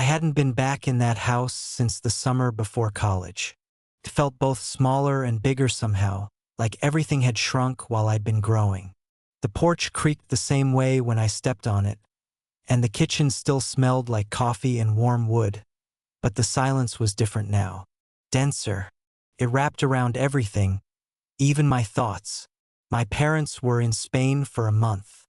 I hadn't been back in that house since the summer before college. It felt both smaller and bigger somehow, like everything had shrunk while I'd been growing. The porch creaked the same way when I stepped on it, and the kitchen still smelled like coffee and warm wood, but the silence was different now. Denser. It wrapped around everything, even my thoughts. My parents were in Spain for a month.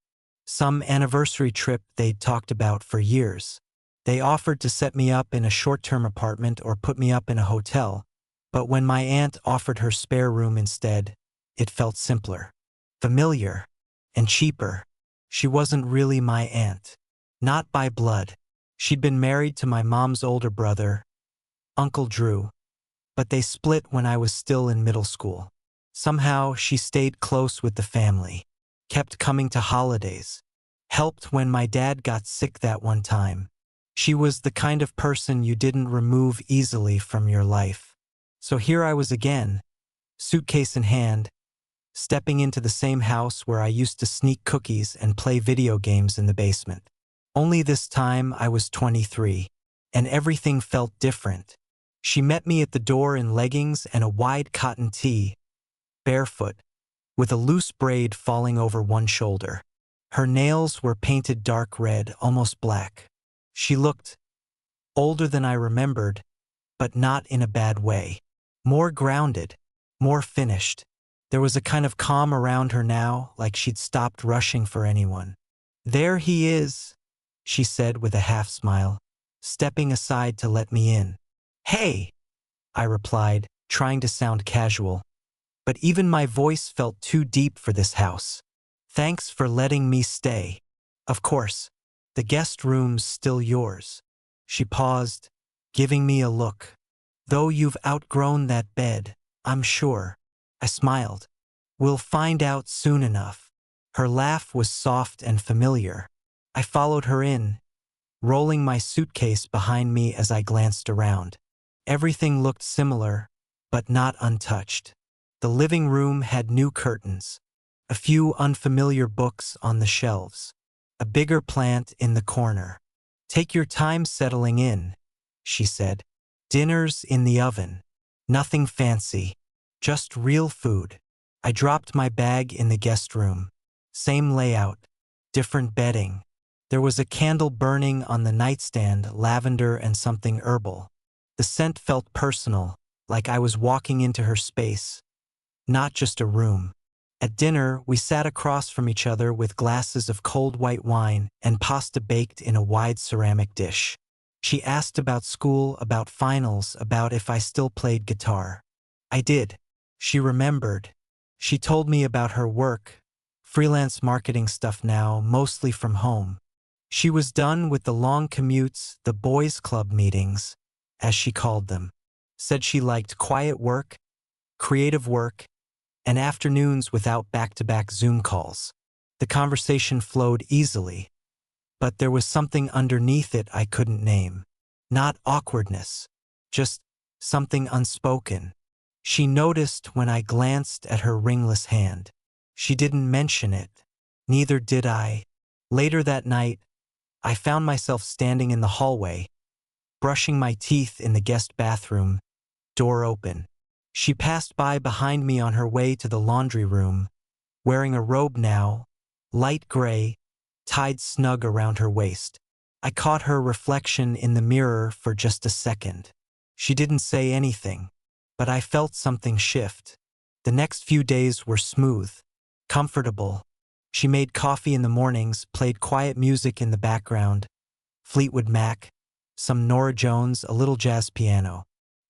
Some anniversary trip they'd talked about for years. They offered to set me up in a short-term apartment or put me up in a hotel, but when my aunt offered her spare room instead, it felt simpler, familiar, and cheaper. She wasn't really my aunt. Not by blood. She'd been married to my mom's older brother, Uncle Drew, but they split when I was still in middle school. Somehow, she stayed close with the family, kept coming to holidays, helped when my dad got sick that one time. She was the kind of person you didn't remove easily from your life. So here I was again, suitcase in hand, stepping into the same house where I used to sneak cookies and play video games in the basement. Only this time I was 23, and everything felt different. She met me at the door in leggings and a wide cotton tee, barefoot, with a loose braid falling over one shoulder. Her nails were painted dark red, almost black. She looked older than I remembered, but not in a bad way. More grounded, more finished. There was a kind of calm around her now, like she'd stopped rushing for anyone. "There he is," she said with a half smile, stepping aside to let me in. "Hey," I replied, trying to sound casual. But even my voice felt too deep for this house. "Thanks for letting me stay. Of course, the guest room's still yours." She paused, giving me a look. "Though you've outgrown that bed, I'm sure." I smiled. "We'll find out soon enough." Her laugh was soft and familiar. I followed her in, rolling my suitcase behind me as I glanced around. Everything looked similar, but not untouched. The living room had new curtains, a few unfamiliar books on the shelves, a bigger plant in the corner. "Take your time settling in," she said. "Dinner's in the oven. Nothing fancy, just real food." I dropped my bag in the guest room. Same layout, different bedding. There was a candle burning on the nightstand, lavender and something herbal. The scent felt personal, like I was walking into her space, not just a room. At dinner, we sat across from each other with glasses of cold white wine and pasta baked in a wide ceramic dish. She asked about school, about finals, about if I still played guitar. I did. She remembered. She told me about her work, freelance marketing stuff now, mostly from home. She was done with the long commutes, the boys' club meetings, as she called them. Said she liked quiet work, creative work, and afternoons without back-to-back Zoom calls. The conversation flowed easily, but there was something underneath it I couldn't name. Not awkwardness, just something unspoken. She noticed when I glanced at her ringless hand. She didn't mention it. Neither did I. Later that night, I found myself standing in the hallway, brushing my teeth in the guest bathroom, door open. She passed by behind me on her way to the laundry room, wearing a robe now, light gray, tied snug around her waist. I caught her reflection in the mirror for just a second. She didn't say anything, but I felt something shift. The next few days were smooth, comfortable. She made coffee in the mornings, played quiet music in the background, Fleetwood Mac, some Norah Jones, a little jazz piano.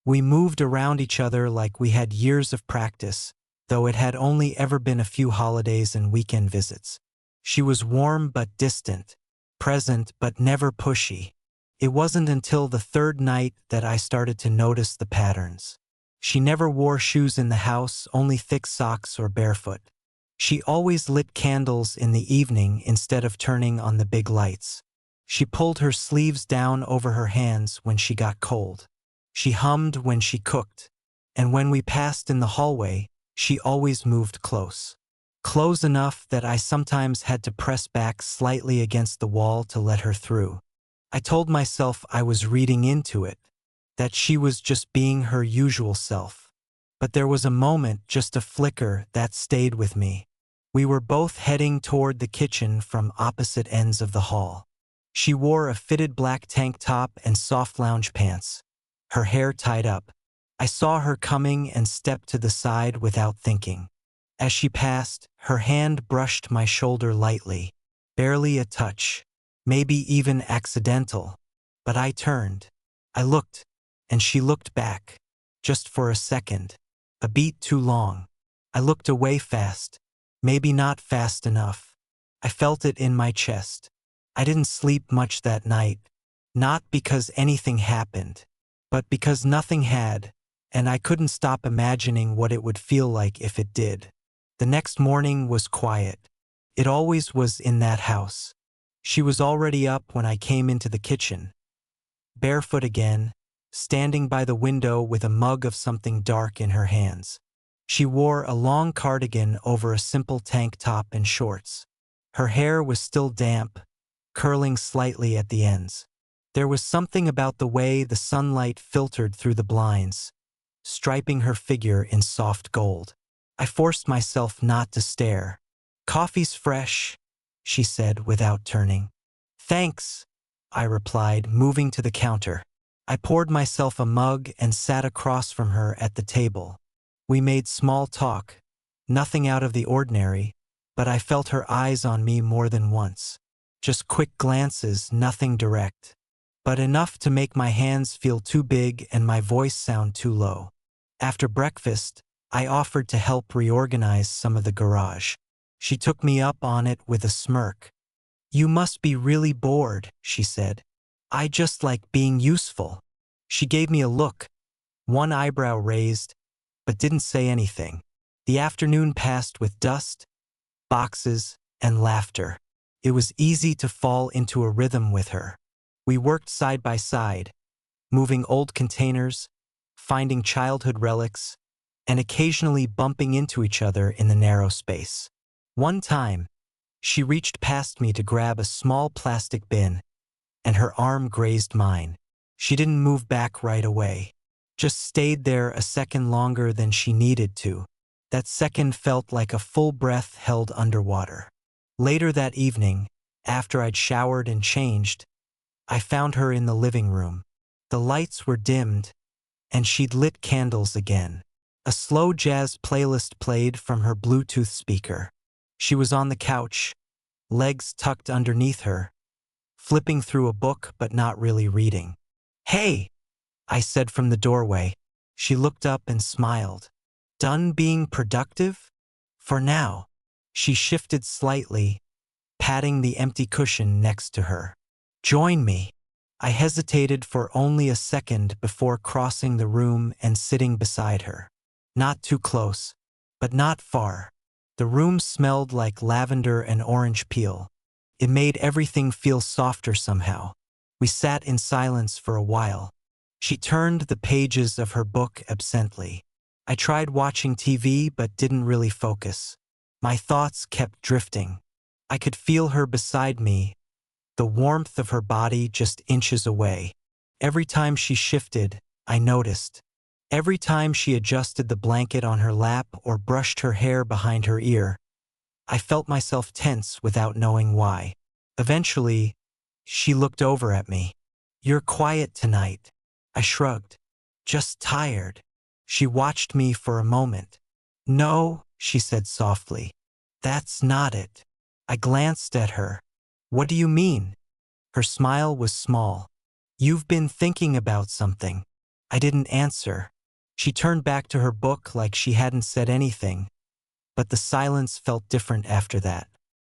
We moved around each other like we had years of practice, though it had only ever been a few holidays and weekend visits. She was warm but distant, present but never pushy. It wasn't until the third night that I started to notice the patterns. She never wore shoes in the house, only thick socks or barefoot. She always lit candles in the evening instead of turning on the big lights. She pulled her sleeves down over her hands when she got cold. She hummed when she cooked, and when we passed in the hallway, she always moved close. Close enough that I sometimes had to press back slightly against the wall to let her through. I told myself I was reading into it, that she was just being her usual self. But there was a moment, just a flicker, that stayed with me. We were both heading toward the kitchen from opposite ends of the hall. She wore a fitted black tank top and soft lounge pants, her hair tied up. I saw her coming and stepped to the side without thinking. As she passed, her hand brushed my shoulder lightly, barely a touch, maybe even accidental. But I turned. I looked, and she looked back. Just for a second. A beat too long. I looked away fast. Maybe not fast enough. I felt it in my chest. I didn't sleep much that night. Not because anything happened, but because nothing had, and I couldn't stop imagining what it would feel like if it did. The next morning was quiet. It always was in that house. She was already up when I came into the kitchen. Barefoot again, standing by the window with a mug of something dark in her hands. She wore a long cardigan over a simple tank top and shorts. Her hair was still damp, curling slightly at the ends. There was something about the way the sunlight filtered through the blinds, striping her figure in soft gold. I forced myself not to stare. "Coffee's fresh," she said without turning. "Thanks," I replied, moving to the counter. I poured myself a mug and sat across from her at the table. We made small talk, nothing out of the ordinary, but I felt her eyes on me more than once. Just quick glances, nothing direct, but enough to make my hands feel too big and my voice sound too low. After breakfast, I offered to help reorganize some of the garage. She took me up on it with a smirk. "You must be really bored," she said. "I just like being useful." She gave me a look, one eyebrow raised, but didn't say anything. The afternoon passed with dust, boxes, and laughter. It was easy to fall into a rhythm with her. We worked side by side, moving old containers, finding childhood relics, and occasionally bumping into each other in the narrow space. One time, she reached past me to grab a small plastic bin, and her arm grazed mine. She didn't move back right away, just stayed there a second longer than she needed to. That second felt like a full breath held underwater. Later that evening, after I'd showered and changed, I found her in the living room. The lights were dimmed, and she'd lit candles again. A slow jazz playlist played from her Bluetooth speaker. She was on the couch, legs tucked underneath her, flipping through a book but not really reading. "Hey," I said from the doorway. She looked up and smiled. "Done being productive? For now." She shifted slightly, patting the empty cushion next to her. "Join me." I hesitated for only a second before crossing the room and sitting beside her. Not too close, but not far. The room smelled like lavender and orange peel. It made everything feel softer somehow. We sat in silence for a while. She turned the pages of her book absently. I tried watching TV but didn't really focus. My thoughts kept drifting. I could feel her beside me, the warmth of her body just inches away. Every time she shifted, I noticed. Every time she adjusted the blanket on her lap or brushed her hair behind her ear, I felt myself tense without knowing why. Eventually, she looked over at me. "You're quiet tonight." I shrugged. "Just tired." She watched me for a moment. "No," she said softly. "That's not it." I glanced at her. "What do you mean?" Her smile was small. "You've been thinking about something." I didn't answer. She turned back to her book like she hadn't said anything, but the silence felt different after that.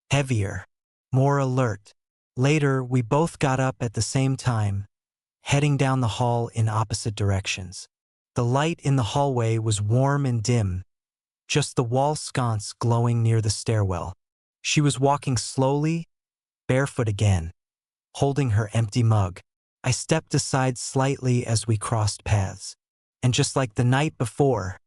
Heavier, more alert. Later, we both got up at the same time, heading down the hall in opposite directions. The light in the hallway was warm and dim, just the wall sconce glowing near the stairwell. She was walking slowly, barefoot again, holding her empty mug. I stepped aside slightly as we crossed paths, and just like the night before,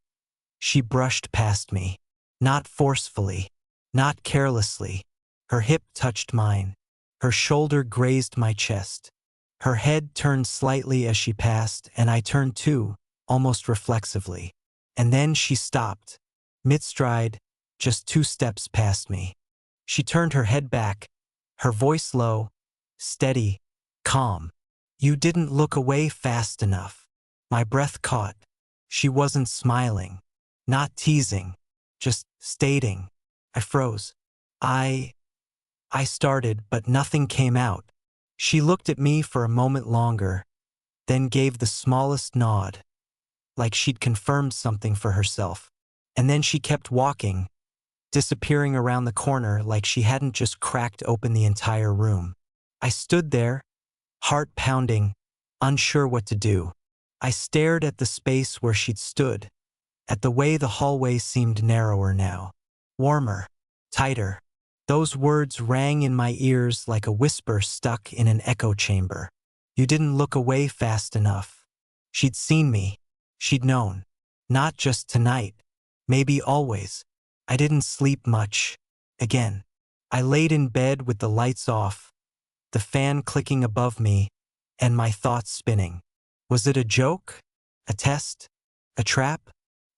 she brushed past me. Not forcefully, not carelessly. Her hip touched mine. Her shoulder grazed my chest. Her head turned slightly as she passed, and I turned too, almost reflexively. And then she stopped, mid-stride, just 2 steps past me. She turned her head back, her voice low, steady, calm. "You didn't look away fast enough." My breath caught. She wasn't smiling, not teasing, just stating. I froze. I started, but nothing came out. She looked at me for a moment longer, then gave the smallest nod, like she'd confirmed something for herself. And then she kept walking, disappearing around the corner like she hadn't just cracked open the entire room. I stood there, heart pounding, unsure what to do. I stared at the space where she'd stood, at the way the hallway seemed narrower now, warmer, tighter. Those words rang in my ears like a whisper stuck in an echo chamber. "You didn't look away fast enough." She'd seen me. She'd known. Not just tonight. Maybe always. I didn't sleep much. Again. I laid in bed with the lights off, the fan clicking above me, and my thoughts spinning. Was it a joke? A test? A trap?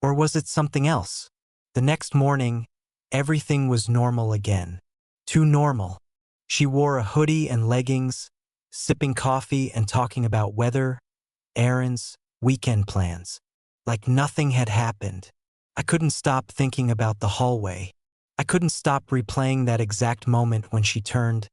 Or was it something else? The next morning, everything was normal again. Too normal. She wore a hoodie and leggings, sipping coffee and talking about weather, errands, weekend plans. Like nothing had happened. I couldn't stop thinking about the hallway. I couldn't stop replaying that exact moment when she turned,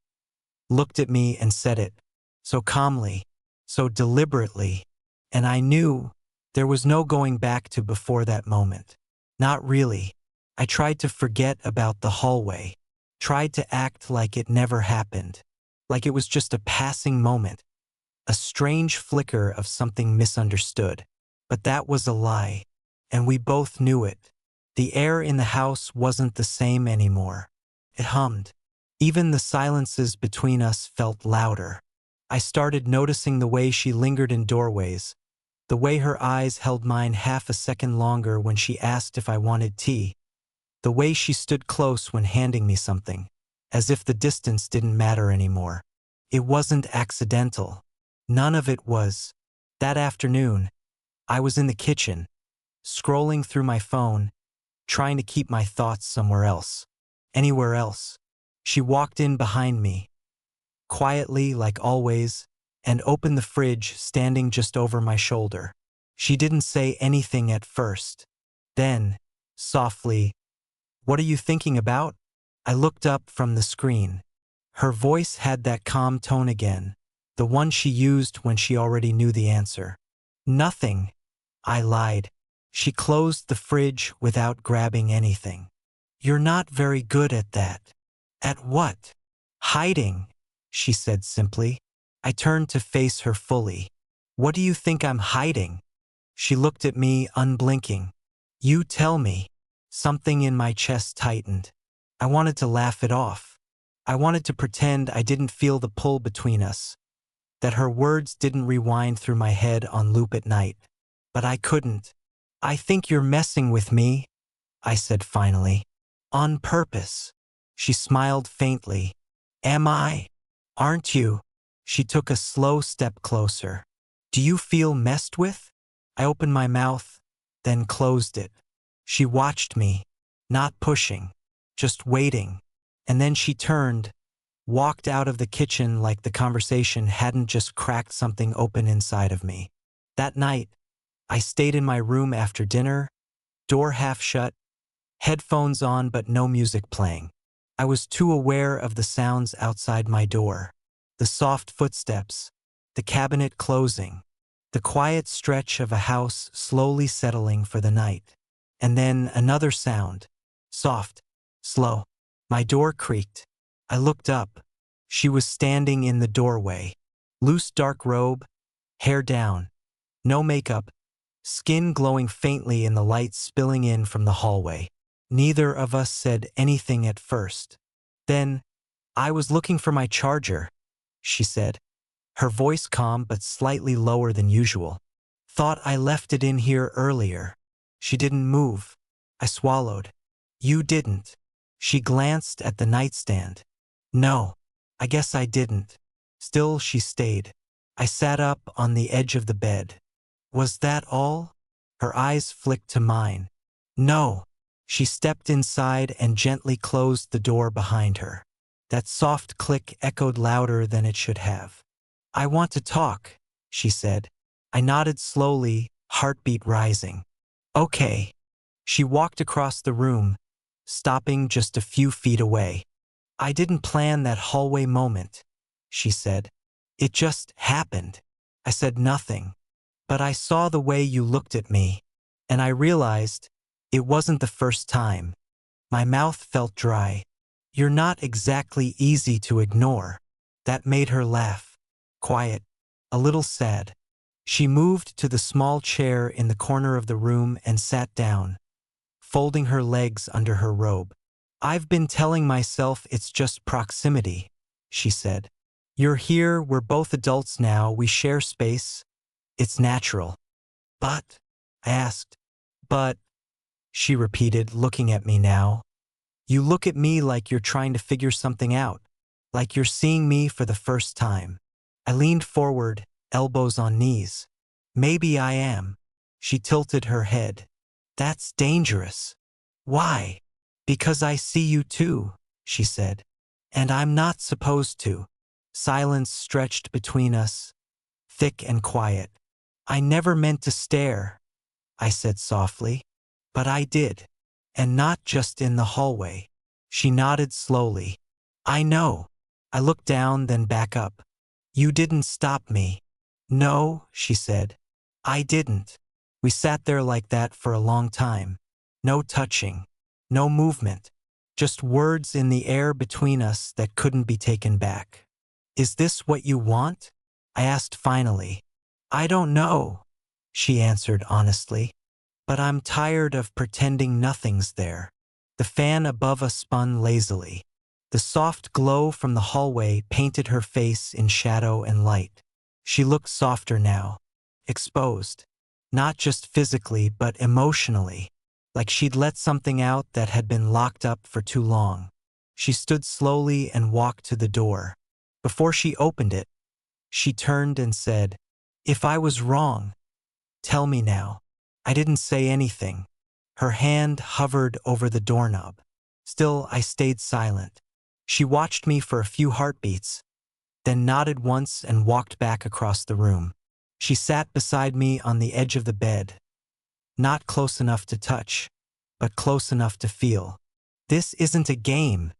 looked at me and said it, so calmly, so deliberately, and I knew there was no going back to before that moment. Not really. I tried to forget about the hallway, tried to act like it never happened, like it was just a passing moment, a strange flicker of something misunderstood. But that was a lie, and we both knew it. The air in the house wasn't the same anymore. It hummed. Even the silences between us felt louder. I started noticing the way she lingered in doorways, the way her eyes held mine half a second longer when she asked if I wanted tea, the way she stood close when handing me something, as if the distance didn't matter anymore. It wasn't accidental. None of it was. That afternoon, I was in the kitchen, scrolling through my phone, trying to keep my thoughts somewhere else. Anywhere else. She walked in behind me, quietly like always, and opened the fridge standing just over my shoulder. She didn't say anything at first. Then, softly, "What are you thinking about?" I looked up from the screen. Her voice had that calm tone again, the one she used when she already knew the answer. "Nothing," I lied. She closed the fridge without grabbing anything. "You're not very good at that." "At what?" "Hiding," she said simply. I turned to face her fully. "What do you think I'm hiding?" She looked at me, unblinking. "You tell me." Something in my chest tightened. I wanted to laugh it off. I wanted to pretend I didn't feel the pull between us, that her words didn't rewind through my head on loop at night. But I couldn't. "I think you're messing with me," I said finally. "On purpose." She smiled faintly. "Am I?" "Aren't you?" She took a slow step closer. "Do you feel messed with?" I opened my mouth, then closed it. She watched me, not pushing, just waiting. And then she turned, walked out of the kitchen like the conversation hadn't just cracked something open inside of me. That night, I stayed in my room after dinner, door half shut, headphones on but no music playing. I was too aware of the sounds outside my door. The soft footsteps, the cabinet closing, the quiet stretch of a house slowly settling for the night. And then another sound, soft, slow. My door creaked. I looked up. She was standing in the doorway. Loose dark robe, hair down, no makeup, skin glowing faintly in the light spilling in from the hallway. Neither of us said anything at first. Then, "I was looking for my charger," she said, her voice calm but slightly lower than usual. "Thought I left it in here earlier." She didn't move. I swallowed. "You didn't." She glanced at the nightstand. "No, I guess I didn't." Still she stayed. I sat up on the edge of the bed. Was that all? Her eyes flicked to mine. No. She stepped inside and gently closed the door behind her. That soft click echoed louder than it should have. I want to talk, she said. I nodded slowly, heartbeat rising. Okay. She walked across the room, stopping just a few feet away. I didn't plan that hallway moment, she said. It just happened. I said nothing, but I saw the way you looked at me, and I realized it wasn't the first time. My mouth felt dry. You're not exactly easy to ignore. That made her laugh. Quiet, a little sad. She moved to the small chair in the corner of the room and sat down, folding her legs under her robe. I've been telling myself it's just proximity, she said. You're here, we're both adults now, we share space. It's natural. But, I asked. But, she repeated, looking at me now. You look at me like you're trying to figure something out, like you're seeing me for the first time. I leaned forward, elbows on knees. Maybe I am. She tilted her head. That's dangerous. Why? Because I see you too, she said. And I'm not supposed to. Silence stretched between us, thick and quiet. I never meant to stare, I said softly. But I did. And not just in the hallway. She nodded slowly. I know. I looked down, then back up. You didn't stop me. No, she said. I didn't. We sat there like that for a long time. No touching. No movement. Just words in the air between us that couldn't be taken back. Is this what you want? I asked finally. I don't know, she answered honestly. But I'm tired of pretending nothing's there. The fan above us spun lazily. The soft glow from the hallway painted her face in shadow and light. She looked softer now, exposed, not just physically but emotionally, like she'd let something out that had been locked up for too long. She stood slowly and walked to the door. Before she opened it, she turned and said, If I was wrong, tell me now. I didn't say anything. Her hand hovered over the doorknob. Still, I stayed silent. She watched me for a few heartbeats, then nodded once and walked back across the room. She sat beside me on the edge of the bed, not close enough to touch, but close enough to feel. This isn't a game,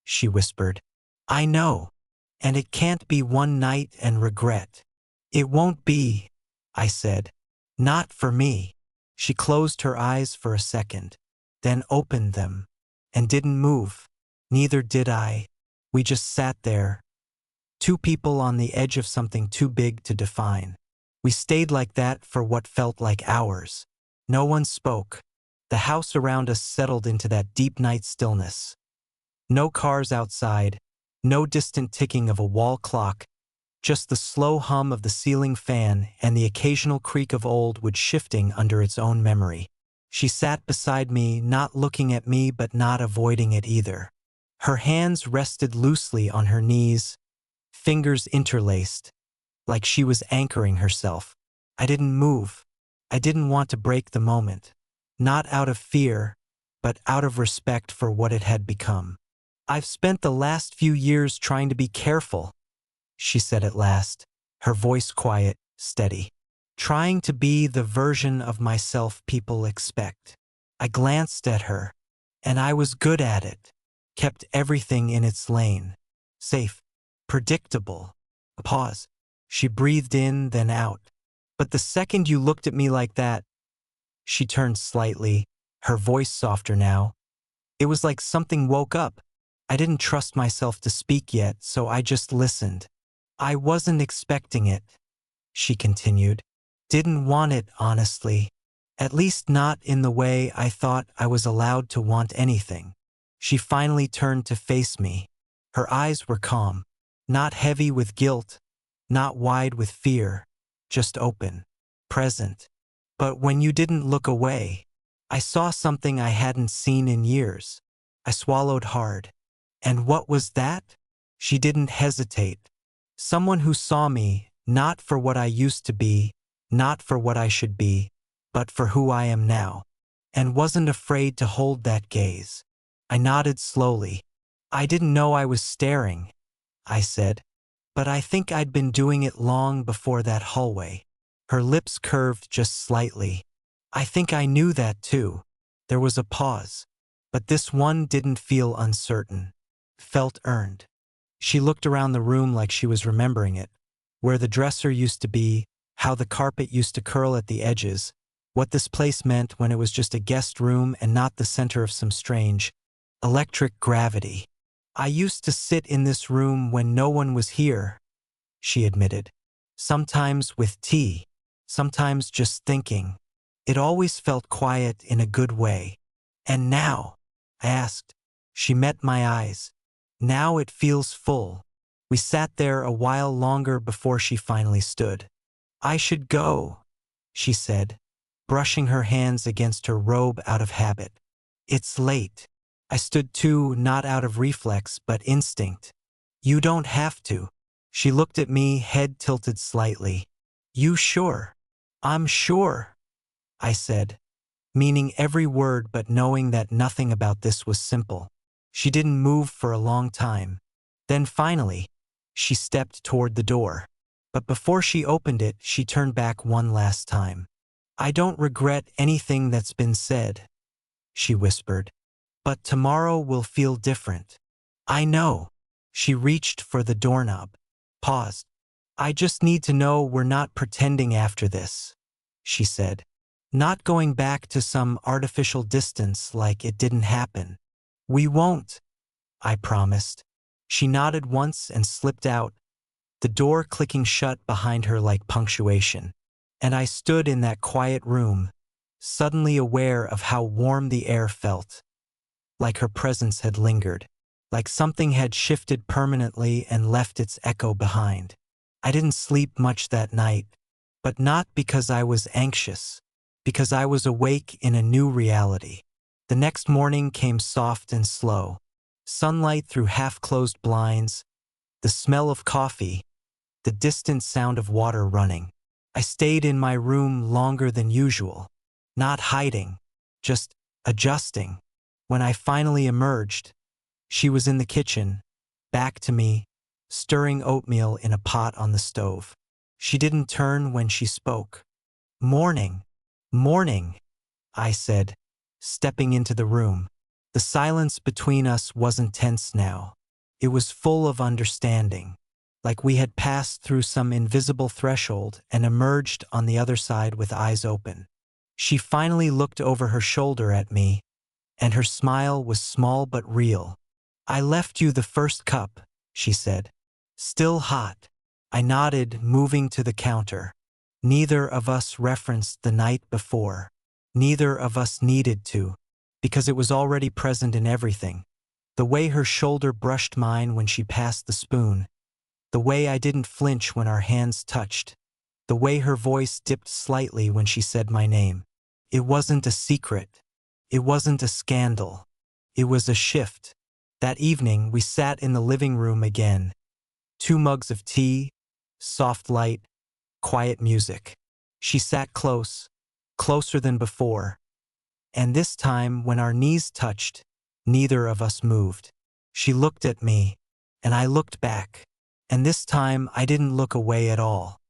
she whispered. I know, and it can't be one night and regret. It won't be, I said. Not for me. She closed her eyes for a second, then opened them, and didn't move. Neither did I. We just sat there, two people on the edge of something too big to define. We stayed like that for what felt like hours. No one spoke. The house around us settled into that deep night stillness. No cars outside, no distant ticking of a wall clock, just the slow hum of the ceiling fan and the occasional creak of old wood shifting under its own memory. She sat beside me, not looking at me but not avoiding it either. Her hands rested loosely on her knees, fingers interlaced, like she was anchoring herself. I didn't move. I didn't want to break the moment. Not out of fear, but out of respect for what it had become. I've spent the last few years trying to be careful, she said at last, her voice quiet, steady. Trying to be the version of myself people expect. I glanced at her, and I was good at it. Kept everything in its lane. Safe. Predictable. A pause. She breathed in, then out. But the second you looked at me like that, she turned slightly, her voice softer now. It was like something woke up. I didn't trust myself to speak yet, so I just listened. I wasn't expecting it, she continued. Didn't want it, honestly. At least not in the way I thought I was allowed to want anything. She finally turned to face me. Her eyes were calm, not heavy with guilt, not wide with fear, just open, present. But when you didn't look away, I saw something I hadn't seen in years. I swallowed hard. And what was that? She didn't hesitate. Someone who saw me, Not for what I used to be, not for what I should be, but for who I am now. And wasn't afraid to hold that gaze. I nodded slowly. I didn't know I was staring, I said. But I think I'd been doing it long before that hallway. Her lips curved just slightly. I think I knew that too. There was a pause. But this one didn't feel uncertain. Felt earned. She looked around the room like she was remembering it. Where the dresser used to be, how the carpet used to curl at the edges, what this place meant when it was just a guest room and not the center of some strange, electric gravity. I used to sit in this room when no one was here, she admitted. Sometimes with tea, sometimes just thinking. It always felt quiet in a good way. And now? I asked. She met my eyes. Now it feels full. We sat there a while longer before she finally stood. I should go, she said, brushing her hands against her robe out of habit. It's late. I stood too, not out of reflex, but instinct. You don't have to. She looked at me, head tilted slightly. You sure? I'm sure, I said, meaning every word but knowing that nothing about this was simple. She didn't move for a long time. Then finally, she stepped toward the door. But before she opened it, she turned back one last time. I don't regret anything that's been said, she whispered. But tomorrow will feel different. I know. She reached for the doorknob. Paused. I just need to know we're not pretending after this, she said. Not going back to some artificial distance like it didn't happen. We won't, I promised. She nodded once and slipped out, the door clicking shut behind her like punctuation. And I stood in that quiet room, suddenly aware of how warm the air felt. Like her presence had lingered. Like something had shifted permanently and left its echo behind. I didn't sleep much that night, but not because I was anxious, because I was awake in a new reality. The next morning came soft and slow. Sunlight through half-closed blinds, the smell of coffee, the distant sound of water running. I stayed in my room longer than usual, not hiding, just adjusting. When I finally emerged, she was in the kitchen, back to me, stirring oatmeal in a pot on the stove. She didn't turn when she spoke. Morning, morning, I said, stepping into the room. The silence between us wasn't tense now. It was full of understanding, like we had passed through some invisible threshold and emerged on the other side with eyes open. She finally looked over her shoulder at me, and her smile was small but real. I left you the first cup, she said. Still hot. I nodded, moving to the counter. Neither of us referenced the night before. Neither of us needed to, because it was already present in everything. The way her shoulder brushed mine when she passed the spoon. The way I didn't flinch when our hands touched. The way her voice dipped slightly when she said my name. It wasn't a secret. It wasn't a scandal. It was a shift. That evening, we sat in the living room again. 2 mugs of tea, soft light, quiet music. She sat close, closer than before. And this time, when our knees touched, neither of us moved. She looked at me, and I looked back. And this time, I didn't look away at all.